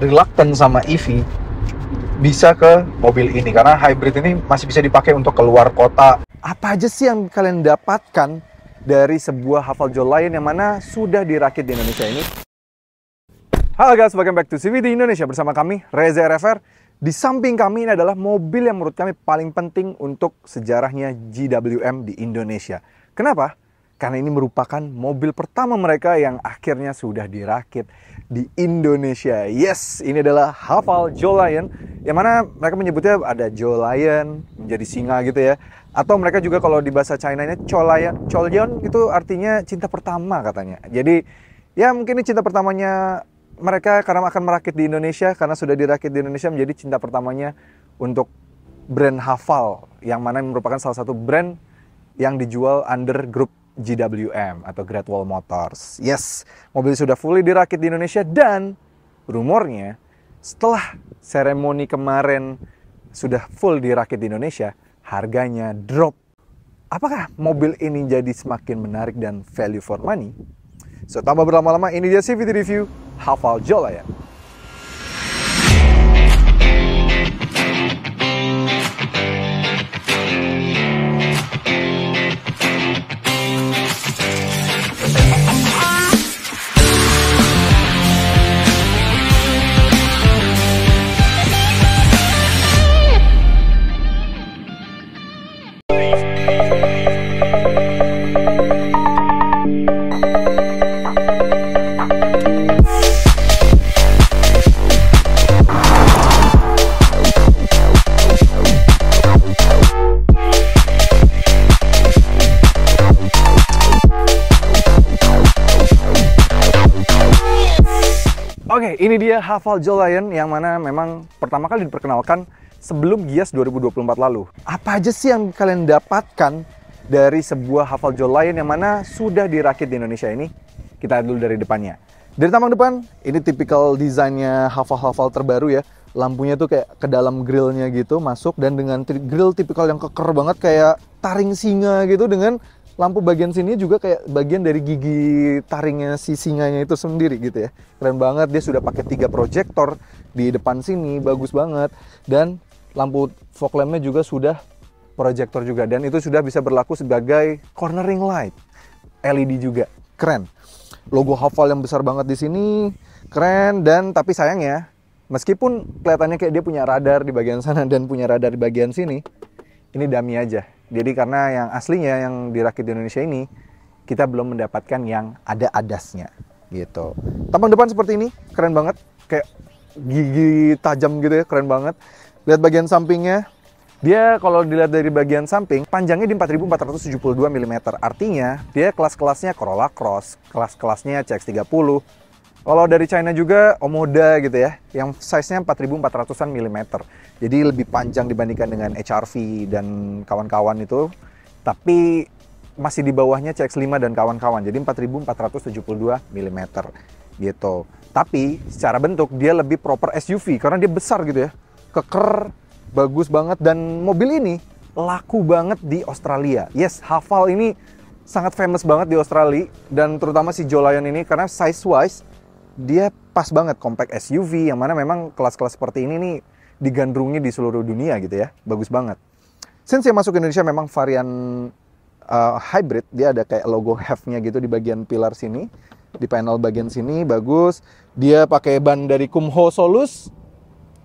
reluctant sama EV bisa ke mobil ini, karena hybrid ini masih bisa dipakai untuk keluar kota. Apa aja sih yang kalian dapatkan dari sebuah Haval Lion yang mana sudah dirakit di Indonesia ini? Halo guys, welcome back to CVT Indonesia bersama kami, Reza RFR. Di samping kami ini adalah mobil yang menurut kami paling penting untuk sejarahnya GWM di Indonesia. Kenapa? Karena ini merupakan mobil pertama mereka yang akhirnya sudah dirakit di Indonesia. Yes, ini adalah Haval Lion, yang mana mereka menyebutnya ada Lion, menjadi singa gitu ya. Atau mereka juga kalau di bahasa China-nya Cholyon, itu artinya cinta pertama katanya. Jadi ya mungkin ini cinta pertamanya mereka karena akan merakit di Indonesia, karena sudah dirakit di Indonesia, menjadi cinta pertamanya untuk brand Haval, yang mana merupakan salah satu brand yang dijual under grup GWM atau Great Wall Motors. Yes, mobil sudah fully dirakit di Indonesia, dan rumornya setelah seremoni kemarin sudah full dirakit di Indonesia, harganya drop. Apakah mobil ini jadi semakin menarik dan value for money? So, tanpa berlama-lama, ini dia CVT Review Haval Lion. Oke, ini dia Haval Lion yang mana memang pertama kali diperkenalkan sebelum Gias 2024 lalu. Apa aja sih yang kalian dapatkan dari sebuah Haval Lion yang mana sudah dirakit di Indonesia ini? Kita lihat dulu dari depannya. Dari tampang depan, ini tipikal desainnya Haval terbaru ya. Lampunya tuh kayak ke dalam grillnya gitu masuk, dan dengan grill tipikal yang keker banget kayak taring singa gitu, dengan lampu bagian sini juga kayak bagian dari gigi taringnya si singanya itu sendiri gitu ya. Keren banget, dia sudah pakai 3 proyektor di depan sini, bagus banget. Dan lampu fog lampnya juga sudah proyektor juga, dan itu sudah bisa berlaku sebagai cornering light, LED juga. Keren. Logo Haval yang besar banget di sini, keren. Dan tapi sayangnya, meskipun kelihatannya kayak dia punya radar di bagian sana dan punya radar di bagian sini, ini dummy aja. Jadi karena yang aslinya yang dirakit di Indonesia ini, kita belum mendapatkan yang ada adasnya gitu. Tampang depan seperti ini, keren banget. Kayak gigi tajam gitu ya, keren banget. Lihat bagian sampingnya. Dia kalau dilihat dari bagian samping, panjangnya di 4472 mm. Artinya dia kelas-kelasnya Corolla Cross, kelas-kelasnya CX-30. Kalau dari China juga Omoda gitu ya, yang size-nya 4400-an mm. Jadi lebih panjang dibandingkan dengan HR-V dan kawan-kawan itu. Tapi masih di bawahnya CX-5 dan kawan-kawan. Jadi 4472 mm gitu. Tapi secara bentuk dia lebih proper SUV karena dia besar gitu ya. Keker, bagus banget, dan mobil ini laku banget di Australia. Yes, Haval ini sangat famous banget di Australia, dan terutama si Lion ini karena size-wise dia pas banget, compact SUV, yang mana memang kelas-kelas seperti ini nih digandrungi di seluruh dunia gitu ya. Bagus banget. Since yang masuk ke Indonesia memang varian hybrid, dia ada kayak logo HEV-nya gitu di bagian pilar sini, di panel bagian sini, bagus. Dia pakai ban dari Kumho Solus.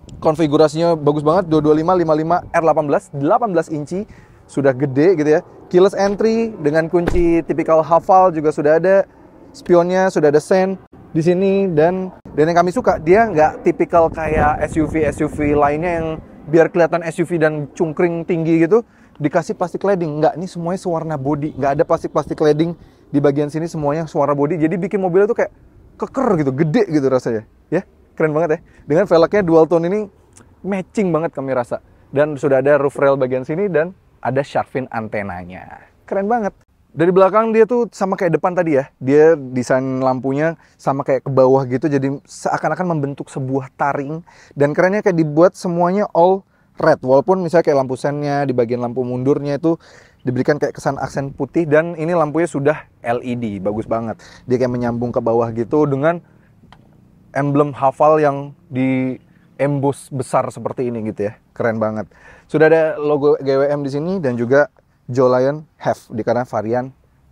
Konfigurasinya bagus banget, 225 R18, 18 inci, sudah gede gitu ya. Keyless entry dengan kunci tipikal Haval juga sudah ada. Spionnya sudah ada sen di sini, dan yang kami suka, dia nggak tipikal kayak SUV lainnya yang biar kelihatan SUV dan cungkring tinggi gitu dikasih plastik cladding. Nggak, ini semuanya sewarna body, nggak ada plastik cladding di bagian sini, semuanya sewarna body. Jadi bikin mobilnya tuh kayak keker gitu, gede gitu rasanya ya. Keren banget ya. Dengan velgnya dual tone ini matching banget kami rasa, dan sudah ada roof rail bagian sini dan ada shark fin antenanya. Keren banget. Dari belakang dia tuh sama kayak depan tadi ya, dia desain lampunya sama kayak ke bawah gitu, jadi seakan-akan membentuk sebuah taring. Dan kerennya kayak dibuat semuanya all red, walaupun misalnya kayak lampu sennya di bagian lampu mundurnya itu diberikan kayak kesan aksen putih, dan ini lampunya sudah LED, bagus banget. Dia kayak menyambung ke bawah gitu dengan emblem Haval yang di embus besar seperti ini gitu ya. Keren banget. Sudah ada logo GWM di sini dan juga Jolion Half karena varian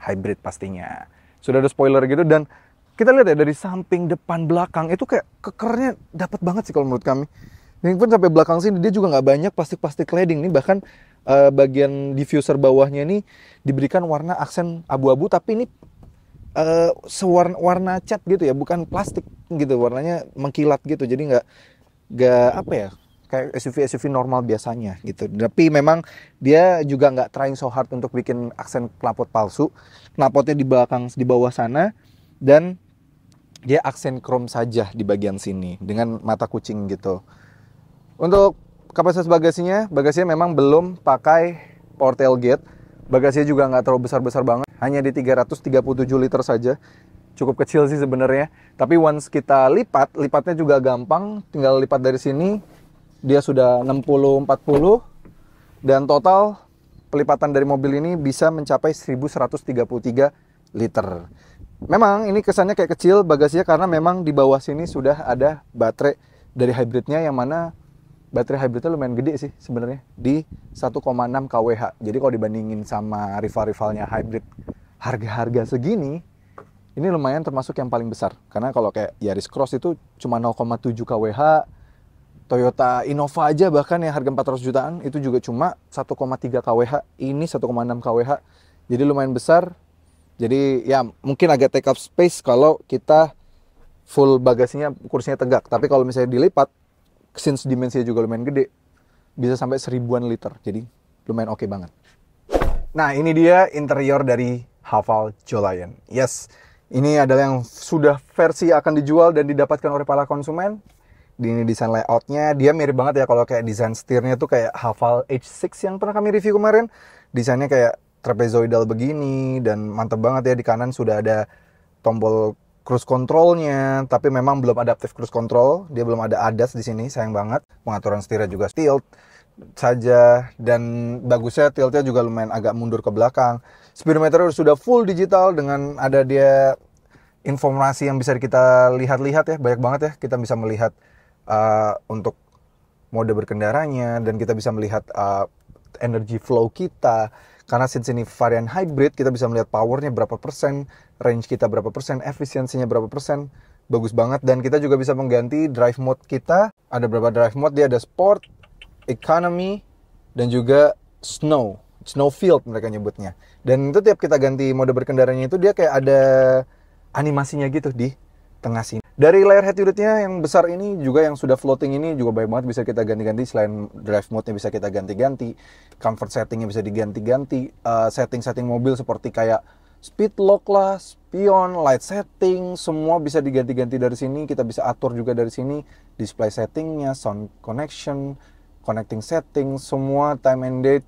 hybrid pastinya. Sudah ada spoiler gitu dan kita lihat ya dari samping, depan, belakang itu kayak kekernya dapat banget sih kalau menurut kami. Ini pun sampai belakang sini dia juga nggak banyak plastik-plastik cladding nih, bahkan bagian diffuser bawahnya ini diberikan warna aksen abu-abu, tapi ini warna cat gitu ya, bukan plastik gitu, warnanya mengkilat gitu, jadi nggak apa ya, kayak SUV normal biasanya gitu. Tapi memang dia juga nggak trying so hard untuk bikin aksen knalpot palsu. Knalpotnya di belakang, di bawah sana, dan dia aksen chrome saja di bagian sini dengan mata kucing gitu. Untuk kapasitas bagasinya memang belum pakai power tailgate. Bagasinya juga nggak terlalu besar-besar banget, hanya di 337 liter saja. Cukup kecil sih sebenarnya. Tapi once kita lipatnya juga gampang. Tinggal lipat dari sini, dia sudah 60-40. Dan total pelipatan dari mobil ini bisa mencapai 1133 liter. Memang ini kesannya kayak kecil bagasinya karena memang di bawah sini sudah ada baterai dari hybridnya, yang mana baterai hybridnya lumayan gede sih sebenarnya, di 1,6 kWh. Jadi kalau dibandingin sama rival-rivalnya hybrid harga-harga segini, ini lumayan termasuk yang paling besar. Karena kalau kayak Yaris Cross itu cuma 0,7 kWh, Toyota Innova aja bahkan yang harga 400 jutaan itu juga cuma 1,3 kWh, ini 1,6 kWh. Jadi lumayan besar. Jadi ya mungkin agak take up space kalau kita full bagasinya, kursinya tegak. Tapi kalau misalnya dilipat, since dimensinya juga lumayan gede, bisa sampai 1000-an liter. Jadi lumayan oke banget. Nah, ini dia interior dari Haval Jolion. Yes, ini adalah yang sudah versi akan dijual dan didapatkan oleh para konsumen. Ini desain layoutnya, dia mirip banget ya kalau kayak desain setirnya tuh kayak Haval H6 yang pernah kami review kemarin. Desainnya kayak trapezoidal begini dan mantep banget ya. Di kanan sudah ada tombol cruise controlnya, tapi memang belum adaptive cruise control. Dia belum ada ADAS di sini, sayang banget. Pengaturan setirnya juga tilt saja, dan bagusnya tiltnya juga lumayan agak mundur ke belakang. Speedometer sudah full digital dengan ada dia informasi yang bisa kita lihat-lihat ya, banyak banget ya. Kita bisa melihat untuk mode berkendaranya, dan kita bisa melihat energy flow kita. Karena since ini varian hybrid, kita bisa melihat powernya berapa persen, range kita berapa persen, efisiensinya berapa persen. Bagus banget. Dan kita juga bisa mengganti drive mode kita. Ada beberapa drive mode, dia ada sport, economy, dan juga snow field mereka nyebutnya. Dan itu tiap kita ganti mode berkendaranya itu dia kayak ada animasinya gitu di tengah sini. Dari layar head unitnya yang besar ini juga, yang sudah floating ini juga banyak banget bisa kita ganti-ganti. Selain drive mode-nya bisa kita ganti-ganti, comfort setting-nya bisa diganti-ganti, setting-setting mobil seperti kayak speed lock lah, spion, light setting, semua bisa diganti-ganti dari sini. Kita bisa atur juga dari sini, display settingnya, sound connection, connecting setting, semua time and date.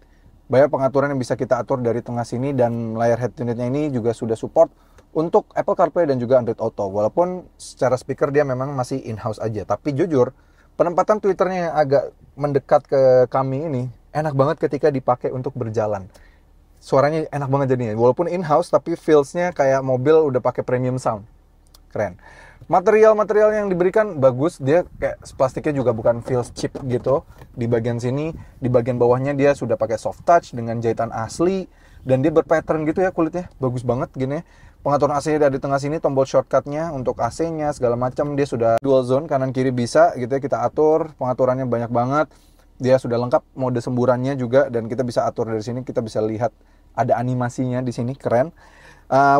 Banyak pengaturan yang bisa kita atur dari tengah sini, dan layar head unitnya ini juga sudah support untuk Apple CarPlay dan juga Android Auto. Walaupun secara speaker dia memang masih in-house aja. Tapi jujur, penempatan Twitternya yang agak mendekat ke kami ini enak banget ketika dipakai untuk berjalan. Suaranya enak banget jadinya. Walaupun in-house, tapi feels-nya kayak mobil udah pakai premium sound. Keren. Material yang diberikan bagus. Dia kayak plastiknya juga bukan feels cheap gitu. Di bagian sini, di bagian bawahnya dia sudah pakai soft touch dengan jahitan asli. Dan dia berpattern gitu ya kulitnya. Bagus banget gini. Pengaturan AC-nya ada di tengah sini, tombol shortcut-nya untuk AC-nya segala macam. Dia sudah dual zone, kanan kiri bisa gitu ya kita atur. Pengaturannya banyak banget. Dia sudah lengkap, mode semburannya juga, dan kita bisa atur dari sini. Kita bisa lihat ada animasinya di sini, keren.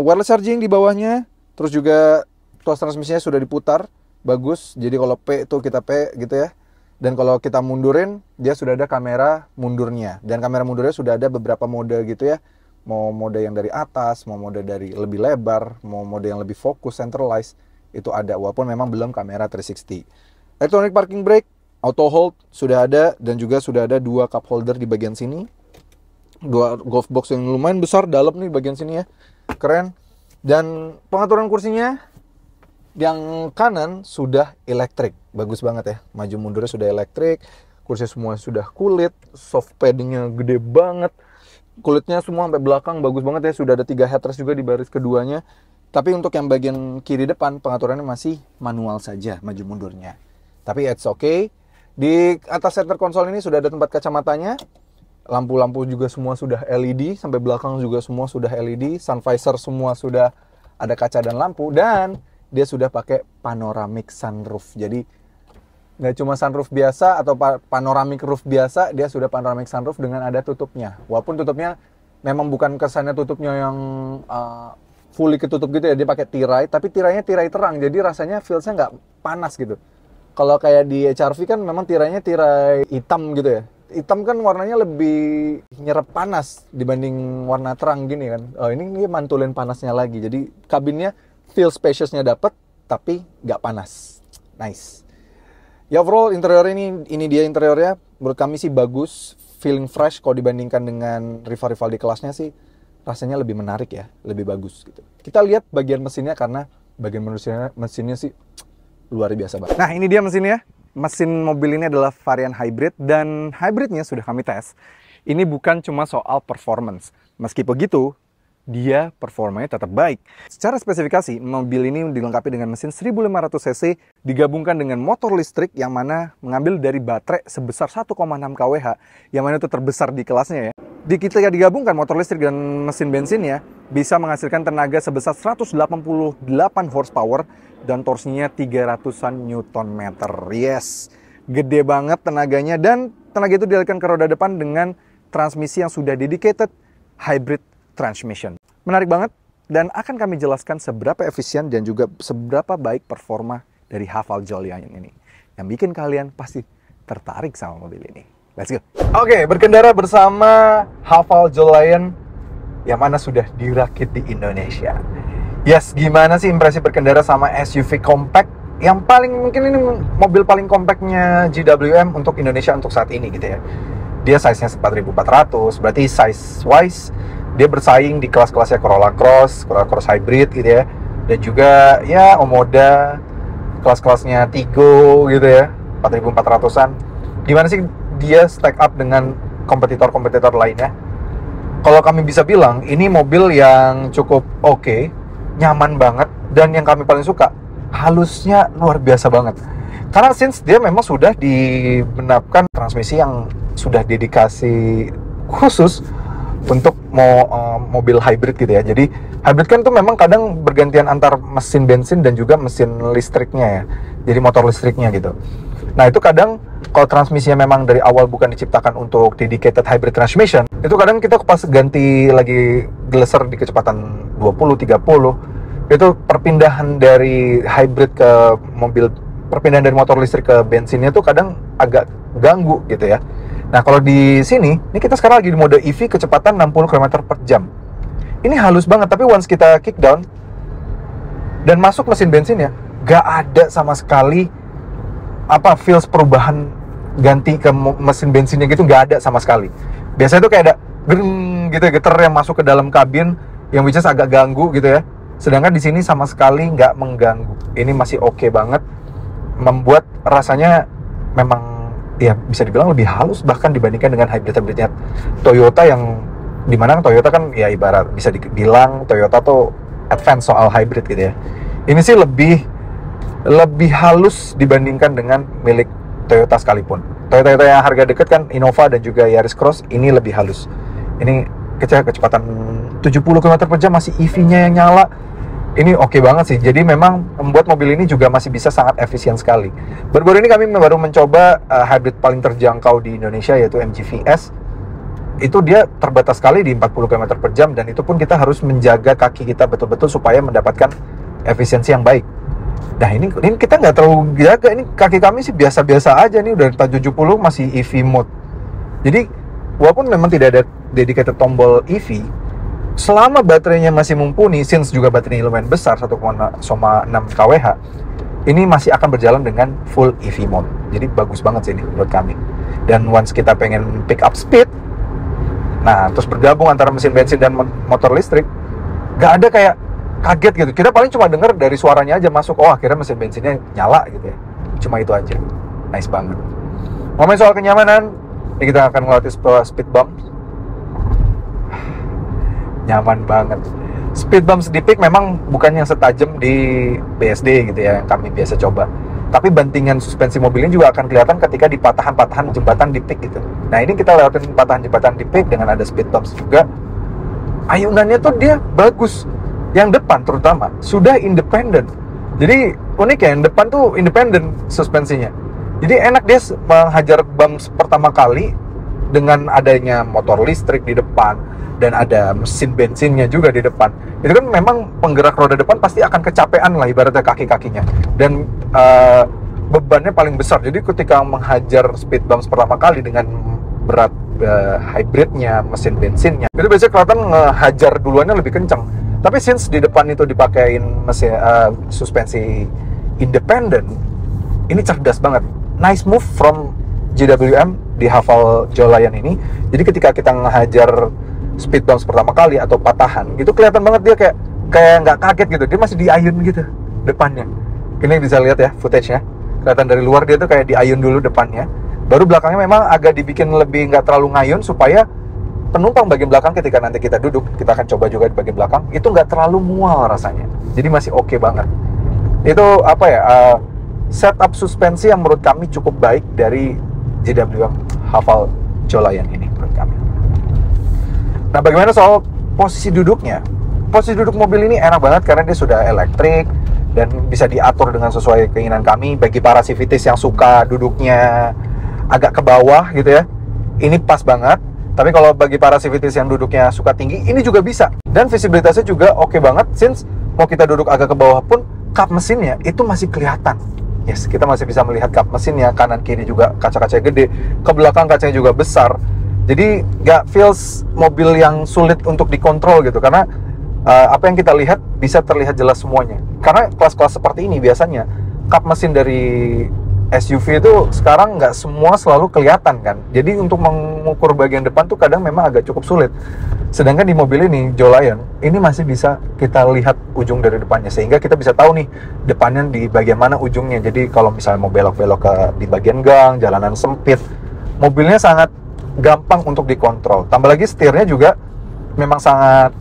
Wireless charging di bawahnya, terus juga tuas transmisinya sudah diputar, bagus. Jadi kalau P itu kita P gitu ya. Dan kalau kita mundurin, dia sudah ada kamera mundurnya. Dan kamera mundurnya sudah ada beberapa mode gitu ya. Mau mode yang dari atas, mau mode dari lebih lebar, mau mode yang lebih fokus, centralized, itu ada. Walaupun memang belum kamera 360. Electronic parking brake, auto hold sudah ada, dan juga sudah ada 2 cup holder di bagian sini. 2 golf box yang lumayan besar dalam nih bagian sini ya. Keren. Dan pengaturan kursinya yang kanan sudah elektrik. Bagus banget ya. Maju mundurnya sudah elektrik. Kursi semua sudah kulit. Soft paddingnya gede banget. Kulitnya semua sampai belakang bagus banget ya. Sudah ada 3 headrest juga di baris keduanya. Tapi untuk yang bagian kiri depan, pengaturannya masih manual saja, maju mundurnya. Tapi it's okay. Di atas center konsol ini sudah ada tempat kacamatanya. Lampu-lampu juga semua sudah LED, sampai belakang juga semua sudah LED. Sun visor semua sudah ada kaca dan lampu. Dan dia sudah pakai panoramic sunroof. Jadi nggak cuma sunroof biasa atau panoramic roof biasa, dia sudah panoramic sunroof dengan ada tutupnya. Walaupun tutupnya memang bukan kesannya tutupnya yang fully ketutup gitu ya, dia pakai tirai, tapi tirainya tirai terang, jadi rasanya feelsnya nggak panas gitu. Kalau kayak di HR-V kan memang tirainya tirai hitam gitu ya. Hitam kan warnanya lebih nyerap panas dibanding warna terang gini kan. Oh, ini mantulin panasnya lagi, jadi kabinnya feel spaciousnya dapet, tapi nggak panas. Nice. Ya overall interior ini dia interiornya. Menurut kami sih bagus, feeling fresh kalau dibandingkan dengan rival-rival di kelasnya sih. Rasanya lebih menarik ya, lebih bagus gitu. Kita lihat bagian mesinnya karena bagian mesinnya sih luar biasa banget. Nah ini dia mesinnya. Mesin mobil ini adalah varian hybrid dan hybridnya sudah kami tes. Ini bukan cuma soal performance. Meski begitu, dia performanya tetap baik. Secara spesifikasi, mobil ini dilengkapi dengan mesin 1500 cc digabungkan dengan motor listrik yang mana mengambil dari baterai sebesar 1,6 kWh, yang mana itu terbesar di kelasnya ya. Ketika digabungkan motor listrik dan mesin bensinnya, bisa menghasilkan tenaga sebesar 188 horsepower dan torsinya 300-an Nm. Yes, gede banget tenaganya, dan tenaga itu dialihkan ke roda depan dengan transmisi yang sudah dedicated hybrid transmission. Menarik banget, dan akan kami jelaskan seberapa efisien dan juga seberapa baik performa dari Haval Jolion ini, yang bikin kalian pasti tertarik sama mobil ini. Let's go. Oke, berkendara bersama Haval Jolion yang mana sudah dirakit di Indonesia. Yes, gimana sih impresi berkendara sama SUV compact yang paling mungkin ini mobil paling compactnya GWM untuk Indonesia untuk saat ini gitu ya. Dia size-nya 4400, berarti size wise dia bersaing di kelas-kelasnya Corolla Cross Hybrid gitu ya. Dan juga ya Omoda, kelas-kelasnya Tigo gitu ya, 4400-an. Gimana sih dia stack up dengan kompetitor-kompetitor lainnya? Kalau kami bisa bilang, ini mobil yang cukup oke, nyaman banget, dan yang kami paling suka, halusnya luar biasa banget. Karena since dia memang sudah dibenapkan transmisi yang sudah dedikasi khusus untuk mobil hybrid gitu ya. Jadi hybrid kan tuh memang kadang bergantian antar mesin bensin dan juga mesin listriknya ya. Jadi motor listriknya gitu. Nah itu kadang kalau transmisinya memang dari awal bukan diciptakan untuk dedicated hybrid transmission, itu kadang kita pas ganti lagi geleser di kecepatan 20-30, itu perpindahan dari hybrid ke mobil, perpindahan dari motor listrik ke bensinnya tuh kadang agak ganggu gitu ya. Nah kalau di sini, ini kita sekarang lagi di mode EV kecepatan 60 km per jam. Ini halus banget, tapi once kita kick down dan masuk mesin bensinnya, gak ada sama sekali feels perubahan ganti ke mesin bensinnya gitu, gak ada sama sekali. Biasanya tuh kayak ada greng gitu, getar yang masuk ke dalam kabin yang which is agak ganggu gitu ya. Sedangkan di sini sama sekali nggak mengganggu. Ini masih oke banget, membuat rasanya memang ya bisa dibilang lebih halus bahkan dibandingkan dengan hybrid-hybridnya Toyota, yang dimana Toyota kan ya ibarat bisa dibilang Toyota tuh advance soal hybrid gitu ya. Ini sih lebih halus dibandingkan dengan milik Toyota sekalipun. Toyota yang harga deket kan Innova dan juga Yaris Cross, ini lebih halus. Ini kecepatan 70 km per jam masih EV-nya yang nyala. Ini oke banget sih. Jadi memang membuat mobil ini juga masih bisa sangat efisien sekali. Baru-baru ini kami baru mencoba hybrid paling terjangkau di Indonesia, yaitu MG VS. Itu dia terbatas sekali di 40 km per jam, dan itu pun kita harus menjaga kaki kita betul-betul supaya mendapatkan efisiensi yang baik. Nah ini kita nggak terlalu jaga, ini kaki kami sih biasa-biasa aja nih, udah 70 masih EV mode. Jadi walaupun memang tidak ada dedicated tombol EV, selama baterainya masih mumpuni, since juga baterainya lumayan besar 1,6 kWh, ini masih akan berjalan dengan full EV mode. Jadi bagus banget sih ini menurut kami. Dan once kita pengen pick up speed, nah terus bergabung antara mesin bensin dan motor listrik, nggak ada kayak kaget gitu. Kita paling cuma dengar dari suaranya aja masuk, oh akhirnya mesin bensinnya nyala gitu ya. Cuma itu aja. Nice banget. Ngomongin soal kenyamanan, ini kita akan melatih speed bump. Nyaman banget. speed bumps di peak memang bukan yang setajam di BSD gitu ya, yang kami biasa coba. Tapi bantingan suspensi mobil ini juga akan kelihatan ketika di patahan-patahan jembatan di peak gitu. Nah ini kita lewatin patahan jembatan di peak dengan ada speed bumps juga. Ayunannya tuh dia bagus. Yang depan terutama sudah independen. Jadi unik ya, yang depan tuh independen suspensinya. Jadi enak dia menghajar bumps pertama kali dengan adanya motor listrik di depan dan ada mesin bensinnya juga di depan. Itu kan memang penggerak roda depan pasti akan kecapean lah ibaratnya kaki-kakinya. Dan bebannya paling besar. Jadi ketika menghajar speed bumps pertama kali dengan berat hybridnya, mesin bensinnya, itu biasanya kelihatan ngehajar duluannya lebih kencang. Tapi since di depan itu dipakein mesin suspensi independen, ini cerdas banget. Nice move from GWM di Haval Jolayan ini. Jadi ketika kita ngehajar speed bumps pertama kali atau patahan, itu kelihatan banget dia kayak nggak kaget gitu. Dia masih diayun gitu depannya. Ini bisa lihat ya footage-nya. Kelihatan dari luar dia tuh kayak diayun dulu depannya. Baru belakangnya memang agak dibikin lebih nggak terlalu ngayun supaya penumpang bagian belakang ketika nanti kita duduk, kita akan coba juga di bagian belakang, itu nggak terlalu mual rasanya. Jadi masih oke banget. Itu apa ya, setup suspensi yang menurut kami cukup baik dari GWM Haval Jolayan ini menurut kami. Nah bagaimana soal posisi duduknya? Posisi duduk mobil ini enak banget karena dia sudah elektrik dan bisa diatur dengan sesuai keinginan kami. Bagi para civities yang suka duduknya agak ke bawah gitu ya, ini pas banget. Tapi kalau bagi para civities yang duduknya suka tinggi, ini juga bisa. Dan visibilitasnya juga oke banget, since mau kita duduk agak ke bawah pun, kap mesinnya itu masih kelihatan. Yes, kita masih bisa melihat kap mesinnya, kanan kiri juga kaca-kacanya gede, ke belakang kacanya juga besar. Jadi nggak feels mobil yang sulit untuk dikontrol gitu, karena apa yang kita lihat bisa terlihat jelas semuanya. Karena kelas-kelas seperti ini biasanya, kap mesin dari SUV itu sekarang nggak semua selalu kelihatan kan. Jadi untuk mengukur bagian depan tuh kadang memang agak cukup sulit. Sedangkan di mobil ini, Jolayan, ini masih bisa kita lihat ujung dari depannya. Sehingga kita bisa tahu nih, depannya di bagian mana ujungnya. Jadi kalau misalnya mau belok-belok di bagian gang, jalanan sempit, mobilnya sangat gampang untuk dikontrol. Tambah lagi setirnya juga memang sangat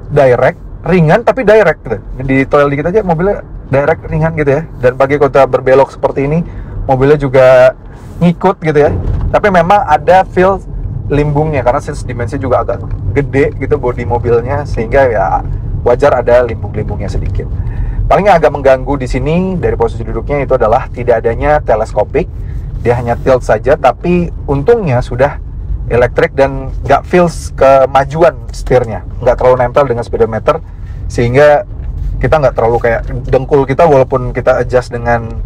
direct, ringan tapi direct gitu. Di toel dikit aja mobilnya direct, ringan gitu ya. Dan bagi kota berbelok seperti ini, mobilnya juga ngikut gitu ya. Tapi memang ada feel limbungnya karena dimensi juga agak gede gitu bodi mobilnya, sehingga ya wajar ada limbung-limbungnya sedikit. Paling yang agak mengganggu di sini dari posisi duduknya itu adalah tidak adanya teleskopik. Dia hanya tilt saja, tapi untungnya sudah elektrik dan nggak feels kemajuan setirnya, nggak terlalu nempel dengan speedometer, sehingga kita nggak terlalu kayak dengkul kita walaupun kita adjust dengan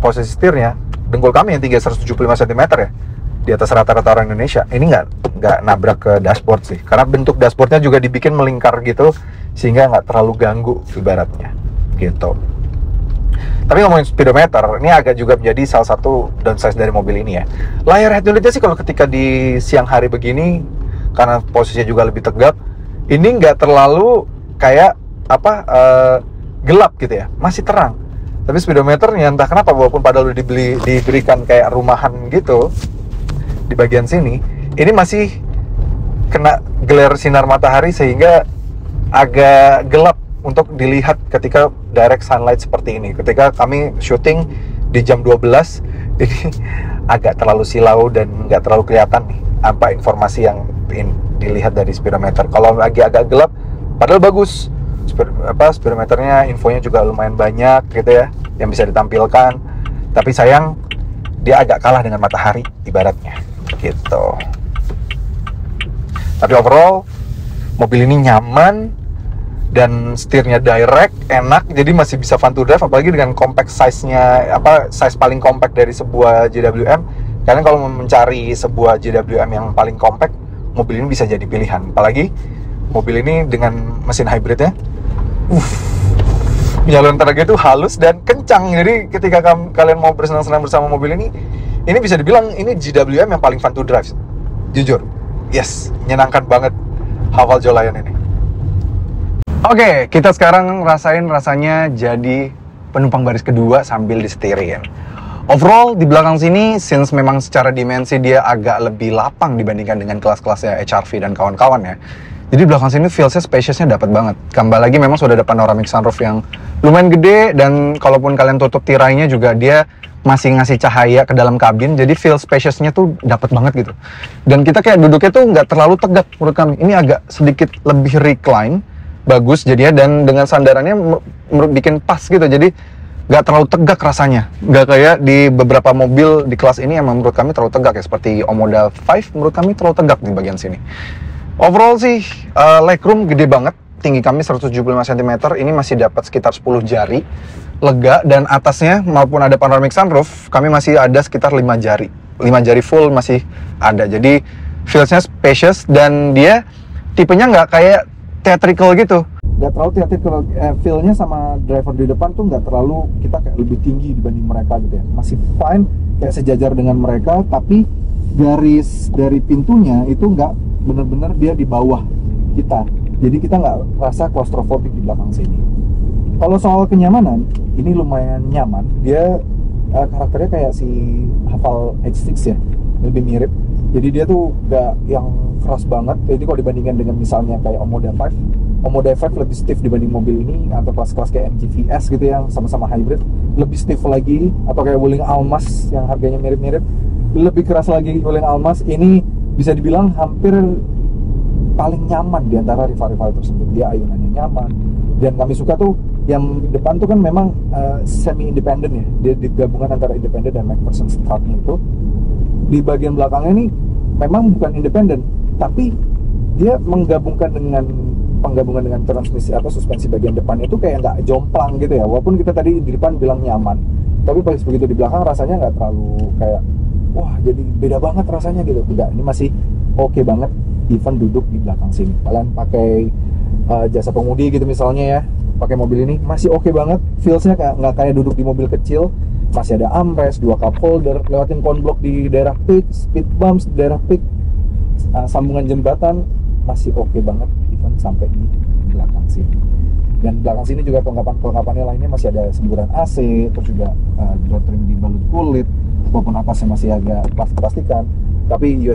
posisi setirnya, dengkul kami yang tinggi 175 cm ya, di atas rata-rata orang Indonesia, ini nggak nabrak ke dashboard sih, karena bentuk dashboardnya juga dibikin melingkar gitu, sehingga nggak terlalu ganggu ibaratnya gitu. Tapi ngomongin speedometer, ini agak juga menjadi salah satu downside dari mobil ini ya. Layar head unitnya sih kalau ketika di siang hari begini, karena posisinya juga lebih tegap, ini nggak terlalu kayak gelap gitu ya, masih terang. Tapi speedometernya entah kenapa, walaupun padahal udah diberikan kayak rumahan gitu di bagian sini, ini masih kena glare sinar matahari sehingga agak gelap untuk dilihat ketika direct sunlight seperti ini. Ketika kami syuting di jam 12, ini agak terlalu silau dan nggak terlalu kelihatan nih apa informasi yang dilihat dari speedometer. Kalau lagi agak gelap, padahal bagus. Speedometernya, infonya juga lumayan banyak gitu ya, yang bisa ditampilkan. Tapi sayang, dia agak kalah dengan matahari ibaratnya gitu. Tapi overall, mobil ini nyaman dan setirnya direct, enak, jadi masih bisa fun to drive, apalagi dengan compact size-nya, size paling compact dari sebuah GWM. Kalian kalau mau mencari sebuah GWM yang paling compact, mobil ini bisa jadi pilihan. Apalagi mobil ini dengan mesin hybridnya, penyaluran tenaga itu halus dan kencang. Jadi ketika kalian mau bersenang-senang bersama mobil ini bisa dibilang ini GWM yang paling fun to drive. Jujur, yes, menyenangkan banget Haval Jolayan ini. Oke, kita sekarang rasain rasanya jadi penumpang baris kedua sambil disetirin. Overall di belakang sini, since memang secara dimensi dia agak lebih lapang dibandingkan dengan kelas-kelasnya HR-V dan kawan-kawan ya. Jadi belakang sini feels-nya, spaciousnya dapat banget. Tambah lagi memang sudah ada panoramic sunroof yang lumayan gede, dan kalaupun kalian tutup tirainya juga dia masih ngasih cahaya ke dalam kabin, jadi feel spaciousnya tuh dapat banget gitu. Dan kita kayak duduknya tuh nggak terlalu tegak menurut kami. Ini agak sedikit lebih recline, bagus jadinya, dan dengan sandarannya bikin pas gitu. Jadi nggak terlalu tegak rasanya. Nggak kayak di beberapa mobil di kelas ini yang menurut kami terlalu tegak ya, seperti Omoda 5 menurut kami terlalu tegak di bagian sini. Overall sih, legroom gede banget. Tinggi kami 175 cm, ini masih dapat sekitar 10 jari. Lega, dan atasnya maupun ada panoramic sunroof, kami masih ada sekitar 5 jari. 5 jari full masih ada. Jadi, feels-nya spacious, dan dia tipenya nggak kayak theatrical gitu. Nggak terlalu theatrical, feel-nya sama driver di depan tuh nggak terlalu, kita kayak lebih tinggi dibanding mereka gitu ya. Masih fine, kayak sejajar dengan mereka, tapi garis dari pintunya itu nggak bener-bener dia di bawah kita, jadi kita nggak rasa claustrophobic di belakang sini. Kalau soal kenyamanan, ini lumayan nyaman. Dia karakternya kayak si Haval H6 ya, lebih mirip. Jadi dia tuh nggak yang keras banget. Jadi kalau dibandingkan dengan misalnya kayak Omoda 5, Omoda 5 lebih stiff dibanding mobil ini, atau kelas-kelas kayak MG VS gitu yang sama-sama hybrid, lebih stiff lagi. Atau kayak Wuling Almas yang harganya mirip-mirip, lebih keras lagi Wuling Almas. Ini bisa dibilang hampir paling nyaman di antara rival-rival tersebut. Dia ayunannya nyaman, dan kami suka tuh yang depan tuh kan memang semi independent ya, dia digabungan antara independent dan MacPherson strapnya itu. Di bagian belakangnya ini memang bukan independent, tapi dia menggabungkan dengan penggabungan dengan transmisi atau suspensi bagian depan itu kayak nggak jomplang gitu ya. Walaupun kita tadi di depan bilang nyaman, tapi pas begitu di belakang rasanya nggak terlalu kayak wah jadi beda banget rasanya gitu. Enggak, ini masih oke banget even duduk di belakang sini. Kalian pakai jasa pengemudi gitu misalnya ya, pakai mobil ini masih oke banget. Feelsnya nggak kayak duduk di mobil kecil. Masih ada armrest, 2 cup holder, lewatin konblok di daerah peak, speed bumps di daerah peak, sambungan jembatan masih oke banget even sampai di belakang sini. Dan belakang sini juga kelengkapan-kelengkapannya lainnya masih ada semburan AC, terus juga door trim dibalut kulit, walaupun atasnya masih agak plastik-plastikan. Tapi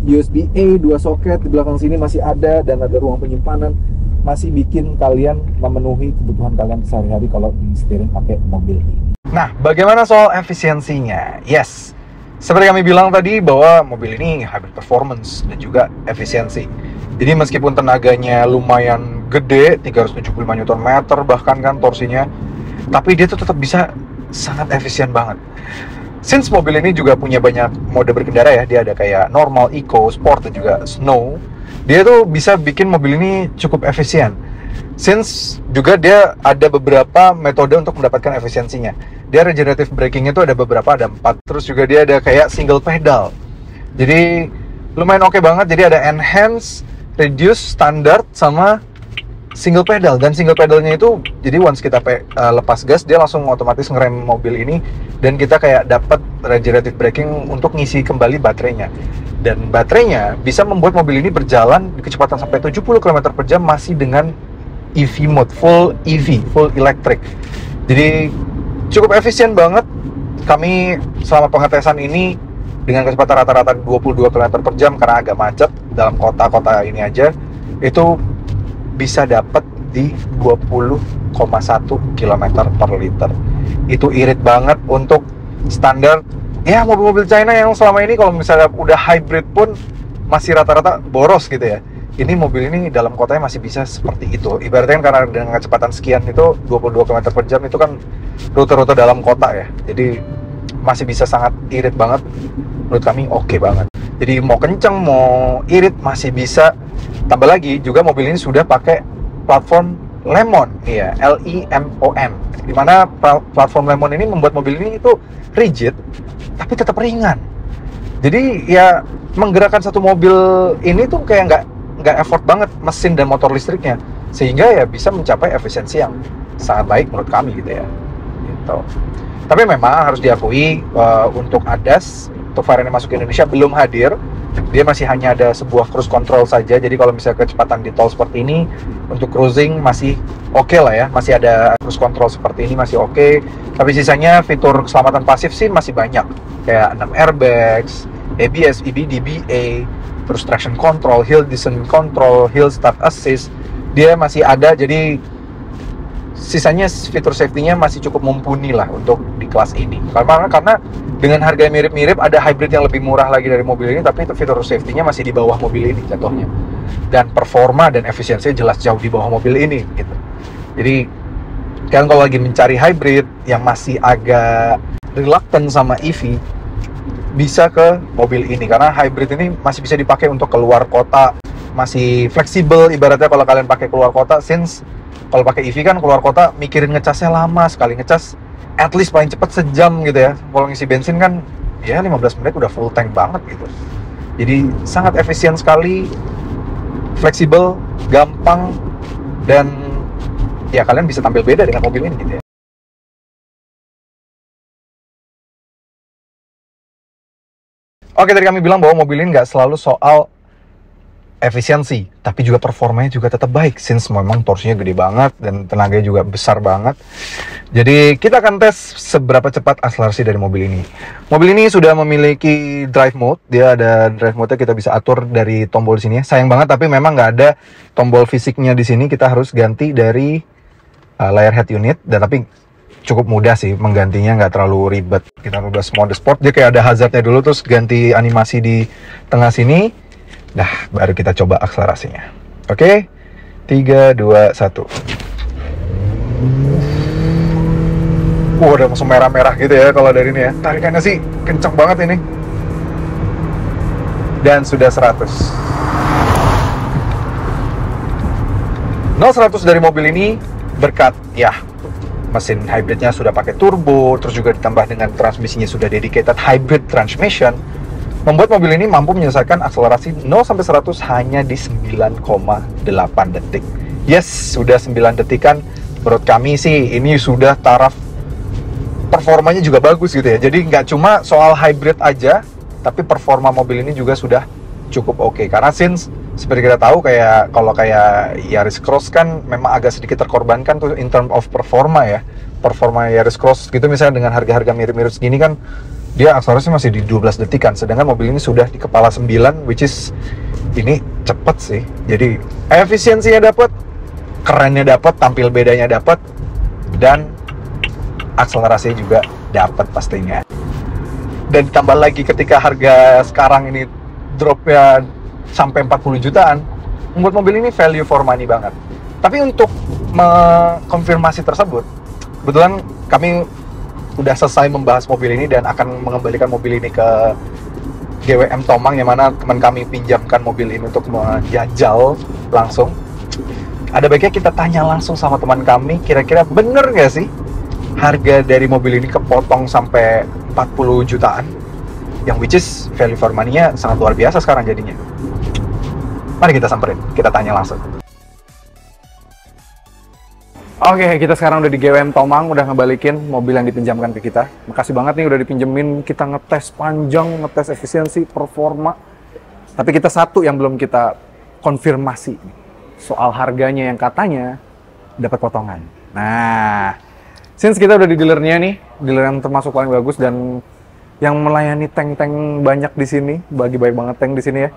USB-A 2 soket di belakang sini masih ada, dan ada ruang penyimpanan, masih bikin kalian memenuhi kebutuhan kalian sehari-hari kalau di steering pakai mobil ini. Nah, bagaimana soal efisiensinya? Yes, seperti kami bilang tadi bahwa mobil ini hybrid performance dan juga efisiensi. Jadi meskipun tenaganya lumayan gede, 375 Nm bahkan kan torsinya, tapi dia tuh tetap bisa sangat efisien banget. Since mobil ini juga punya banyak mode berkendara ya, dia ada kayak normal, eco, sport, dan juga snow. Dia tuh bisa bikin mobil ini cukup efisien. Since juga dia ada beberapa metode untuk mendapatkan efisiensinya. Dia regenerative braking itu ada beberapa, ada 4. Terus juga dia ada kayak single pedal. Jadi lumayan oke banget. Jadi ada enhance, reduce, standard, sama single pedal. Dan single pedalnya itu, jadi once kita lepas gas, dia langsung otomatis ngerem mobil ini, dan kita kayak dapat regenerative braking untuk ngisi kembali baterainya. Dan baterainya bisa membuat mobil ini berjalan di kecepatan sampai 70 km/jam masih dengan EV mode, full EV, full electric. Jadi cukup efisien banget. Kami selama pengetesan ini dengan kecepatan rata-rata 22 km/jam karena agak macet dalam kota-kota ini aja, itu bisa dapat di 20,1 km/liter. Itu irit banget untuk standar ya mobil-mobil China yang selama ini kalau misalnya udah hybrid pun masih rata-rata boros gitu ya. Ini mobil ini dalam kotanya masih bisa seperti itu. Ibaratnya karena dengan kecepatan sekian itu 22 km/jam itu kan rute-rute dalam kota ya. Jadi masih bisa sangat irit banget. Menurut kami oke banget. Jadi mau kenceng, mau irit masih bisa. Tambah lagi juga mobil ini sudah pakai platform Lemon, iya, LEMON. Dimana platform Lemon ini membuat mobil ini itu rigid, tapi tetap ringan. Jadi ya menggerakkan satu mobil ini tuh kayak nggak effort banget mesin dan motor listriknya, sehingga ya bisa mencapai efisiensi yang sangat baik menurut kami gitu ya. Gitu. Tapi memang harus diakui untuk ADAS, untuk varian yang masuk ke Indonesia belum hadir. Dia masih hanya ada sebuah cruise control saja. Jadi kalau misalnya kecepatan di tol seperti ini, untuk cruising masih oke lah ya. Masih ada cruise control seperti ini, masih oke. Tapi sisanya fitur keselamatan pasif sih masih banyak. Kayak 6 airbags, ABS, EBD, BA, terus traction control, hill descent control, hill start assist, dia masih ada. Jadi sisanya fitur safety-nya masih cukup mumpuni lah untuk di kelas ini. Karena dengan harga yang mirip-mirip, ada hybrid yang lebih murah lagi dari mobil ini, tapi itu fitur safety-nya masih di bawah mobil ini jatuhnya. Dan performa dan efisiensinya jelas jauh di bawah mobil ini gitu. Jadi kalian kalau lagi mencari hybrid yang masih agak reluctant sama EV, bisa ke mobil ini karena hybrid ini masih bisa dipakai untuk keluar kota, masih fleksibel ibaratnya kalau kalian pakai keluar kota. Since kalau pakai EV kan keluar kota mikirin ngecasnya lama, sekali ngecas at least paling cepat sejam gitu ya. Kalau ngisi bensin kan ya 15 menit udah full tank banget gitu. Jadi sangat efisien sekali, fleksibel, gampang, dan ya kalian bisa tampil beda dengan mobil ini gitu ya. Oke, tadi kami bilang bahwa mobil ini nggak selalu soal efisiensi, tapi juga performanya juga tetap baik, since memang torsinya gede banget dan tenaganya juga besar banget. Jadi kita akan tes seberapa cepat akselerasi dari mobil ini. Mobil ini sudah memiliki drive mode, dia ada drive mode-nya, kita bisa atur dari tombol sini. Sayang banget, tapi memang nggak ada tombol fisiknya di sini, kita harus ganti dari layar head unit, dan tapi cukup mudah sih menggantinya, nggak terlalu ribet. Kita rubah mode sport, dia kayak ada hazardnya dulu, terus ganti animasi di tengah sini. Nah, baru kita coba akselerasinya. Oke, 3, 2, 1. Udah langsung merah-merah gitu ya kalau dari ini ya. Tarikannya sih kenceng banget ini. Dan sudah 100. 0-100 dari mobil ini berkat ya mesin hybridnya sudah pakai turbo, terus juga ditambah dengan transmisinya sudah dedicated hybrid transmission, membuat mobil ini mampu menyelesaikan akselerasi 0-100 hanya di 9,8 detik. Yes, sudah 9 detikan. Menurut kami sih ini sudah taraf performanya juga bagus gitu ya. Jadi nggak cuma soal hybrid aja, tapi performa mobil ini juga sudah cukup oke. Karena since seperti kita tahu kalau kayak Yaris Cross kan memang agak sedikit terkorbankan tuh in term of performa ya. Performa Yaris Cross gitu misalnya dengan harga-harga mirip-mirip segini kan dia akselerasi masih di 12 detikan, sedangkan mobil ini sudah di kepala 9, which is ini cepet sih. Jadi efisiensinya dapat, kerennya dapat, tampil bedanya dapat, dan akselerasinya juga dapat pastinya. Dan ditambah lagi ketika harga sekarang ini dropnya sampai 40 jutaan, membuat mobil ini value for money banget. Tapi untuk mengkonfirmasi tersebut, kebetulan kami udah selesai membahas mobil ini dan akan mengembalikan mobil ini ke GWM Tomang, yang mana teman kami pinjamkan mobil ini untuk menjajal langsung. Ada baiknya kita tanya langsung sama teman kami, kira-kira bener nggak sih harga dari mobil ini kepotong sampai 40 jutaan, yang which is value for money-nya sangat luar biasa sekarang jadinya. Mari kita samperin, kita tanya langsung. Oke, kita sekarang udah di GWM Tomang, udah ngebalikin mobil yang dipinjamkan ke kita. Makasih banget nih udah dipinjemin, kita ngetes panjang, ngetes efisiensi, performa. Tapi kita satu yang belum kita konfirmasi, soal harganya yang katanya dapat potongan. Nah, since kita udah di dealernya nih, dealer yang termasuk paling bagus dan yang melayani tank-tank banyak di sini, bagi baik banget tank di sini ya.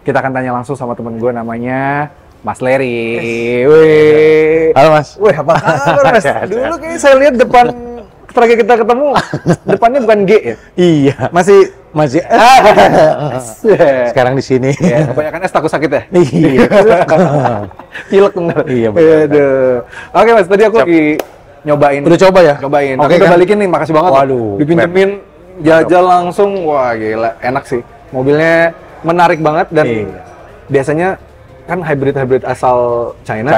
Kita akan tanya langsung sama temen gue namanya Mas Larry. Wih. Halo Mas. Wih, apa kabar Mas? Dulu kayaknya saya lihat depan terakhir kita ketemu, depannya bukan G ya? Iya. Masih sekarang di sini. Ya, kebanyakan es takut sakit ya? Iya. Pilek bener. Iya benar. Aduh. Oke Mas, tadi aku lagi nyobain. Udah coba ya? Cobain. Oke, Aku udah kan? balikin nih, makasih banget. Waduh, dipinjemin jajal langsung. Wah, gila, enak sih. Mobilnya menarik banget dan biasanya kan hybrid asal China.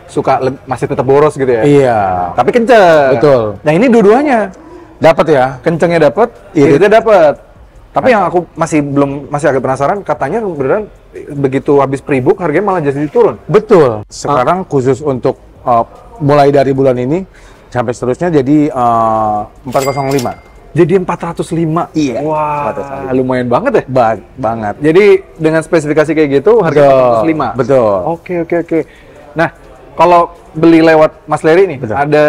Suka masih tetap boros gitu ya. Iya. Tapi kenceng. Betul. Nah, ini dua-duanya. Dapat ya? Kencengnya dapat, iritnya dapat. Tapi yang aku masih agak penasaran, katanya beneran begitu habis pre-book harganya malah jadi turun. Betul. Sekarang khusus untuk mulai dari bulan ini sampai seterusnya jadi 405. Jadi 405. Iya. Wah, 405. lumayan banget ya? Banget. Jadi dengan spesifikasi kayak gitu harga 405. Betul. Oke. Nah, kalau beli lewat Mas Larry nih, Betul. ada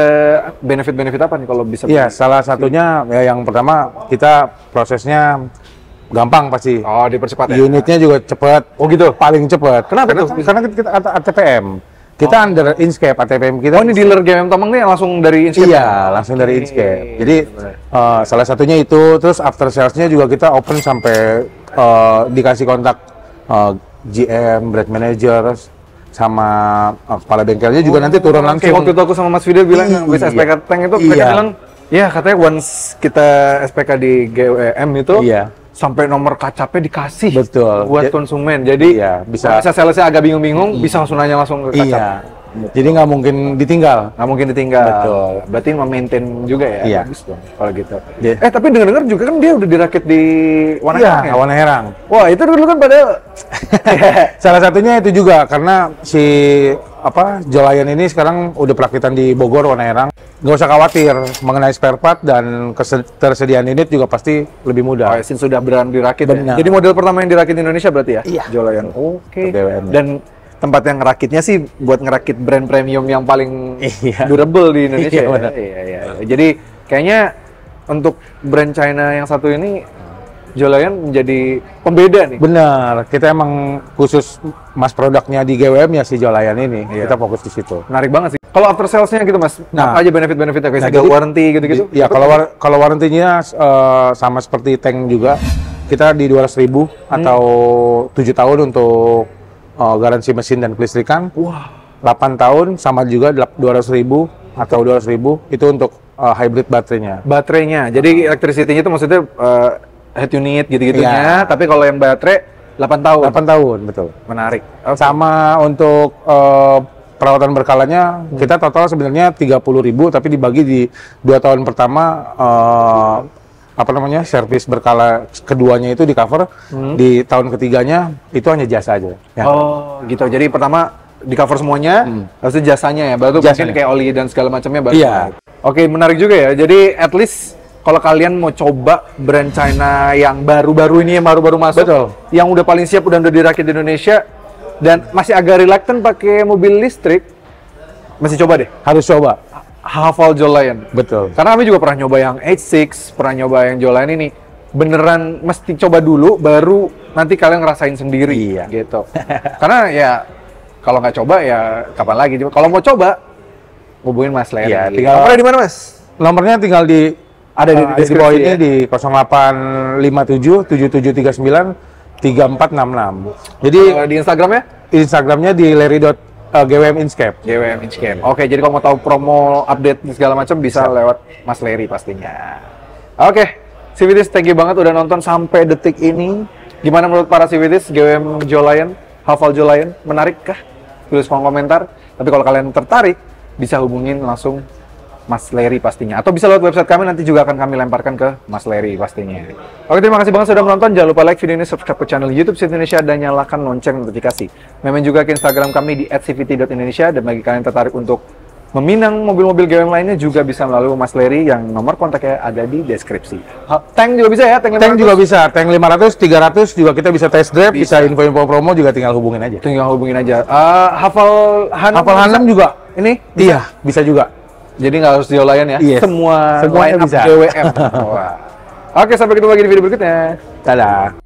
benefit-benefit apa nih kalau bisa? Iya, salah satunya ya yang pertama kita prosesnya gampang pasti. Oh, dipercepat ya. Unitnya juga cepat. Oh gitu. Paling cepat. Kenapa karena, tuh? Karena kita ATPM. Kita under Inkscape, ATPM kita. Oh, ini dealer GWM Tomang nih langsung dari Inkscape? Iya, langsung dari Inkscape. Jadi salah satunya itu, terus after sales-nya juga kita open sampai dikasih kontak GM, brand manager, sama kepala bengkelnya juga nanti turun langsung. Kayak waktu itu aku sama Mas Video bilang, bisa SPK Tank itu, mereka bilang, ya katanya once kita SPK di GWM itu, sampai nomor kacapnya dikasih buat konsumen. Jadi bisa salesnya agak bingung-bingung, bisa langsung nanya langsung ke kacap. Jadi nggak mungkin ditinggal. Nggak mungkin ditinggal. Betul. Berarti memaintain juga ya? Iya. Bagus dong kalau gitu. Tapi dengar-dengar juga kan dia udah dirakit di Warna Herang ya? Warna Herang. Wah, itu dulu kan pada... Salah satunya itu juga, karena si Jolayan ini sekarang udah perakitan di Bogor, Warna Herang. Nggak usah khawatir mengenai spare part dan ketersediaan unit juga pasti lebih mudah. Oh, Sin sudah berani dirakit ya? Jadi model pertama yang dirakit di Indonesia berarti ya? Iya. Jolayan. Oke. Dan tempat yang ngerakitnya sih buat ngerakit brand premium yang paling durable di Indonesia. Iya. Jadi kayaknya untuk brand China yang satu ini, Jolayan menjadi pembeda nih. Benar, kita emang khusus mas produknya di GWM ya si Jolayan ini. Kita fokus di situ. Menarik banget sih. Kalau after sales-nya gitu Mas, apa aja benefit-benefitnya? Kayak segala warranty gitu-gitu? Ya kalau warrantinya sama seperti tank juga. Kita di 200.000 atau 7 tahun untuk garansi mesin dan kelistrikan. 8 tahun sama juga 200.000 atau 200.000 itu untuk hybrid baterainya. Baterainya, jadi electricity-nya itu maksudnya head unit gitu-gitunya, tapi kalau yang baterai 8 tahun. 8 tahun, betul. Menarik. Sama untuk perawatan berkalanya, kita total sebenarnya 30.000 tapi dibagi di 2 tahun pertama servis berkala keduanya itu di cover, di tahun ketiganya itu hanya jasa aja. Oh, gitu. Jadi pertama di cover semuanya, habis itu jasanya ya, baru mungkin kayak oli dan segala macamnya baru. Oke, menarik juga ya. Jadi at least kalau kalian mau coba brand China yang baru-baru ini, yang baru-baru masuk, yang udah paling siap, udah dirakit di Indonesia, dan masih agak reluctant pakai mobil listrik, masih coba deh. Harus coba. Haval Jolayan. Betul. Karena kami juga pernah nyoba yang H6, pernah nyoba yang Jolayan ini. Beneran mesti coba dulu, baru nanti kalian ngerasain sendiri. Gitu. Karena ya, kalau nggak coba ya kapan lagi. Kalau mau coba, hubungin Mas Leri. Nomornya di mana Mas? Nomornya tinggal ada di bawah ini di 0857 7739 3466. Jadi di Instagramnya? Instagramnya di Leri.GWM Inkscape. GWM Inkscape. Oke, jadi kalau mau tahu promo, update segala macam bisa lewat Mas Leri pastinya. Oke, Civities, thank you banget udah nonton sampai detik ini. Gimana menurut para Civities GWM Jolayan, Haval Jolayan, menarik kah? Tulis kolom komentar. Tapi kalau kalian tertarik, bisa hubungin langsung Mas Leri pastinya. Atau bisa lewat website kami, nanti juga akan kami lemparkan ke Mas Leri pastinya. Oke, terima kasih banget sudah menonton. Jangan lupa like video ini, subscribe ke channel YouTube Civit Indonesia, dan nyalakan lonceng notifikasi. Main juga ke Instagram kami di @cvt.indonesia. Dan bagi kalian tertarik untuk meminang mobil-mobil GWM lainnya, juga bisa melalui Mas Leri yang nomor kontaknya ada di deskripsi. Tank juga bisa ya? Tank juga bisa. Tank 500, 300 juga kita bisa test drive, bisa info-info promo juga tinggal hubungin aja. Tinggal hubungin aja. Haval Hanam juga. Ini? Iya, bisa juga. Jadi nggak harus Jolayan ya? Semuanya line up bisa. GWM. Oke, sampai ketemu lagi di video berikutnya. Dadah.